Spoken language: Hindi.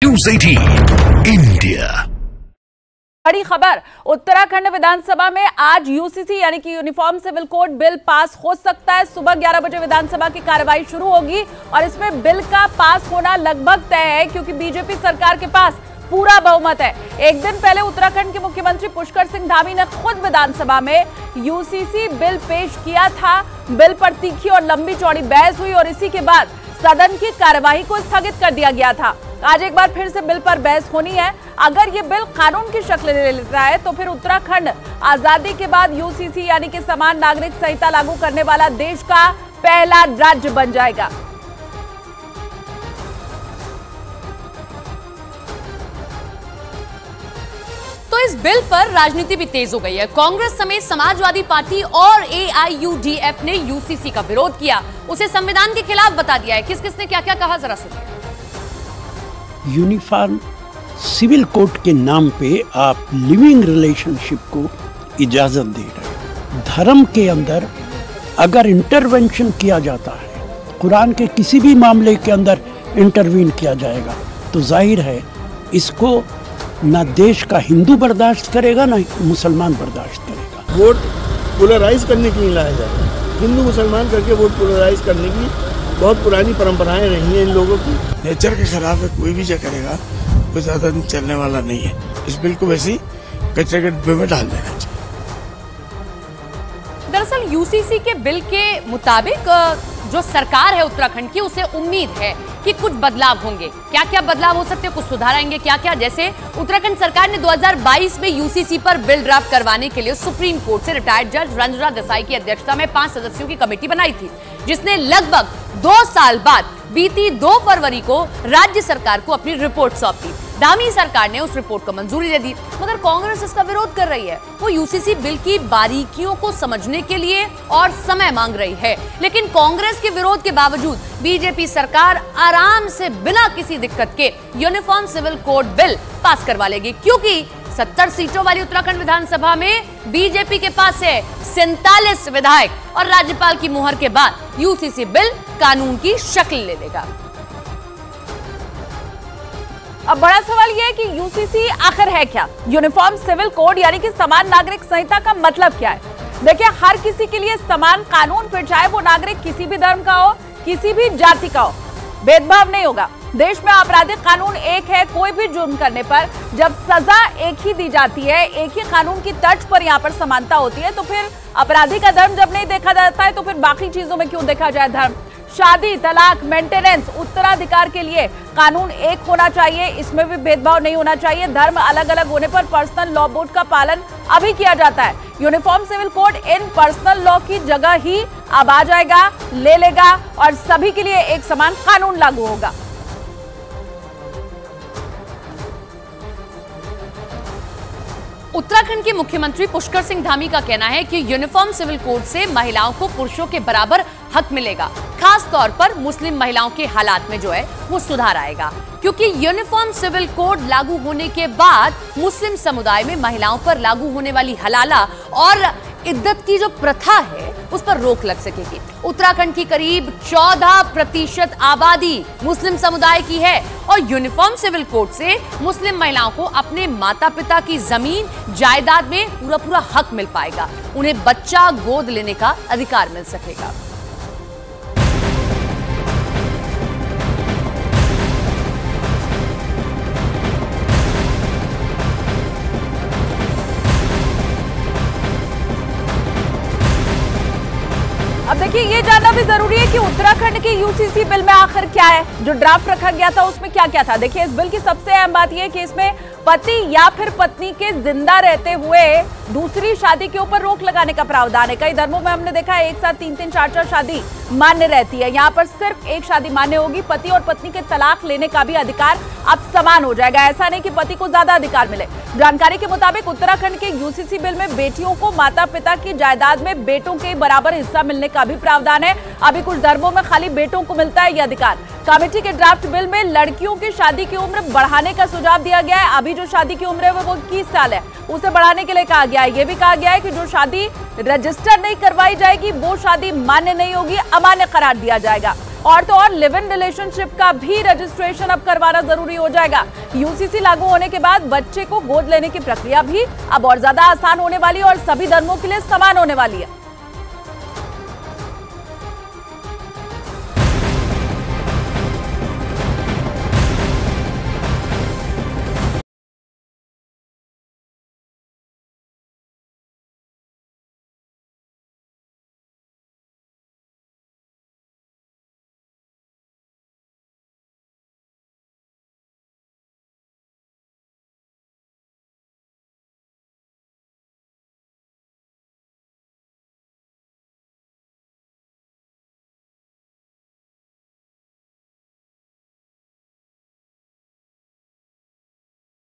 News 18 India. बड़ी खबर, उत्तराखंड विधानसभा में आज यूसीसी यानी कि uniform civil code bill pass हो सकता है। सुबह 11 बजे विधानसभा की कार्रवाई शुरू होगी और इसमें बिल का पास होना लगभग तय है क्योंकि बीजेपी सरकार के पास पूरा बहुमत है। एक दिन पहले उत्तराखंड के मुख्यमंत्री पुष्कर सिंह धामी ने खुद विधानसभा में यूसीसी बिल पेश किया था। बिल पर तीखी और लंबी चौड़ी बहस हुई और इसी के बाद सदन की कार्यवाही को स्थगित कर दिया गया था। आज एक बार फिर से बिल पर बहस होनी है। अगर ये बिल कानून की शक्ल ले लेता है तो फिर उत्तराखंड आजादी के बाद यूसीसी यानी कि समान नागरिक संहिता लागू करने वाला देश का पहला राज्य बन जाएगा। तो इस बिल पर राजनीति भी तेज हो गई है। कांग्रेस समेत समाजवादी पार्टी और एआईयूडीएफ ने यूसीसी का विरोध किया, उसे संविधान के खिलाफ बता दिया है। किस किसने क्या क्या कहा, जरा सुनिए। यूनिफॉर्म सिविल कोड के नाम पे आप लिविंग रिलेशनशिप को इजाजत दे रहे हैं। धर्म के अंदर अगर इंटरवेंशन किया जाता है, कुरान के किसी भी मामले के अंदर इंटरवीन किया जाएगा तो जाहिर है इसको ना देश का हिंदू बर्दाश्त करेगा ना मुसलमान बर्दाश्त करेगा। वोट पोलराइज करने के लिए लाया जाता है। हिंदू मुसलमान करके वोट पोलराइज करने की बहुत पुरानी परंपराएं रही हैं इन लोगों की। नेचर के खिलाफ है, कोई भी जो करेगा वो ज्यादा दिन चलने वाला नहीं है। इस बिल को वैसे ही कचरे के डिब्बे में डाल देना चाहिए। दरअसल यूसीसी के बिल के मुताबिक जो सरकार है उत्तराखंड की, उसे उम्मीद है कि कुछ बदलाव होंगे। क्या क्या बदलाव हो सकते हैं, कुछ सुधार आएंगे, क्या क्या? जैसे उत्तराखंड सरकार ने 2022 में यूसीसी पर बिल ड्राफ्ट करवाने के लिए सुप्रीम कोर्ट से रिटायर्ड जज रंजना देसाई की अध्यक्षता में 5 सदस्यों की कमेटी बनाई थी, जिसने लगभग 2 साल बाद बीती 2 फरवरी को राज्य सरकार को अपनी रिपोर्ट सौंपी। धामी सरकार ने उस रिपोर्ट को मंजूरी दे दी, मगर कांग्रेस इसका विरोध कर रही है। वो यूसीसी बिल की बारीकियों को समझने के लिए और समय मांग रही है, लेकिन कांग्रेस के विरोध के बावजूद बीजेपी सरकार आराम से बिना किसी दिक्कत के uniform civil code bill pass करवा लेगी, क्योंकि 70 सीटों वाली उत्तराखंड विधानसभा में बीजेपी के पास है 47 विधायक और राज्यपाल की मुहर के बाद यूसीसी बिल कानून की शक्ल ले लेगा। अब बड़ा सवाल यह है कि यूसीसी आखिर है क्या? यूनिफॉर्म सिविल कोड यानी कि समान नागरिक संहिता का मतलब क्या है? देखिए, हर किसी के लिए समान कानून, फिर चाहे वो नागरिक किसी भी धर्म का हो, किसी भी जाति का हो, भेदभाव नहीं होगा। देश में आपराधिक कानून एक है। कोई भी जुर्म करने पर जब सजा एक ही दी जाती है, एक ही कानून की तर्ज पर यहाँ पर समानता होती है, तो फिर अपराधी का धर्म जब नहीं देखा जाता है तो फिर बाकी चीजों में क्यों देखा जाए धर्म? शादी, तलाक, मेंटेनेंस, उत्तराधिकार के लिए कानून एक होना चाहिए, इसमें भी भेदभाव नहीं होना चाहिए। धर्म अलग अलग होने पर पर्सनल लॉ बोर्ड का पालन अभी किया जाता है। यूनिफॉर्म सिविल कोड इन पर्सनल लॉ की जगह ही अब आ जाएगा, ले लेगा और सभी के लिए एक समान कानून लागू होगा। उत्तराखंड के मुख्यमंत्री पुष्कर सिंह धामी का कहना है कि यूनिफॉर्म सिविल कोड से महिलाओं को पुरुषों के बराबर हक मिलेगा। खास तौर पर मुस्लिम महिलाओं के हालात में जो है वो सुधार आएगा, क्योंकि यूनिफॉर्म सिविल कोड लागू होने के बाद मुस्लिम समुदाय में महिलाओं पर लागू होने वाली हलाला और इद्दत की जो प्रथा है उस पर रोक लग सकेगी। उत्तराखंड की करीब 14% आबादी मुस्लिम समुदाय की है और यूनिफॉर्म सिविल कोड से मुस्लिम महिलाओं को अपने माता पिता की जमीन जायदाद में पूरा हक मिल पाएगा। उन्हें बच्चा गोद लेने का अधिकार मिल सकेगा। अब देखिए, ये जानना भी जरूरी है कि उत्तराखंड के यूसीसी बिल में आखिर क्या है। जो ड्राफ्ट रखा गया था उसमें क्या क्या था? देखिए, इस बिल की सबसे अहम बात यह है कि इसमें पति या फिर पत्नी के जिंदा रहते हुए दूसरी शादी के ऊपर रोक लगाने का प्रावधान है। कई धर्मों में हमने देखा है एक साथ 3-3, 4-4 शादी मान्य रहती है। यहाँ पर सिर्फ एक शादी मान्य होगी। पति और पत्नी के तलाक लेने का भी अधिकार अब समान हो जाएगा। ऐसा नहीं कि पति को ज्यादा अधिकार मिले। जानकारी के मुताबिक उत्तराखंड के यूसीसी बिल में बेटियों को माता पिता की जायदाद में बेटों के बराबर हिस्सा मिलने का भी प्रावधान है। अभी कुछ धर्मों में खाली बेटों को मिलता है यह अधिकार। कमेटी के ड्राफ्ट बिल में लड़कियों की शादी की उम्र बढ़ाने का सुझाव दिया गया है। अभी जो शादी की उम्र है वो 21 साल है, उसे बढ़ाने के लिए कहा गया है। ये भी कहा गया है कि जो शादी रजिस्टर नहीं करवाई जाएगी वो शादी मान्य नहीं होगी, अमान्य करार दिया जाएगा। और तो और लिव इन रिलेशनशिप का भी रजिस्ट्रेशन अब करवाना जरूरी हो जाएगा। यूसीसी लागू होने के बाद बच्चे को गोद लेने की प्रक्रिया भी अब और ज्यादा आसान होने वाली है और सभी धर्मों के लिए समान होने वाली है।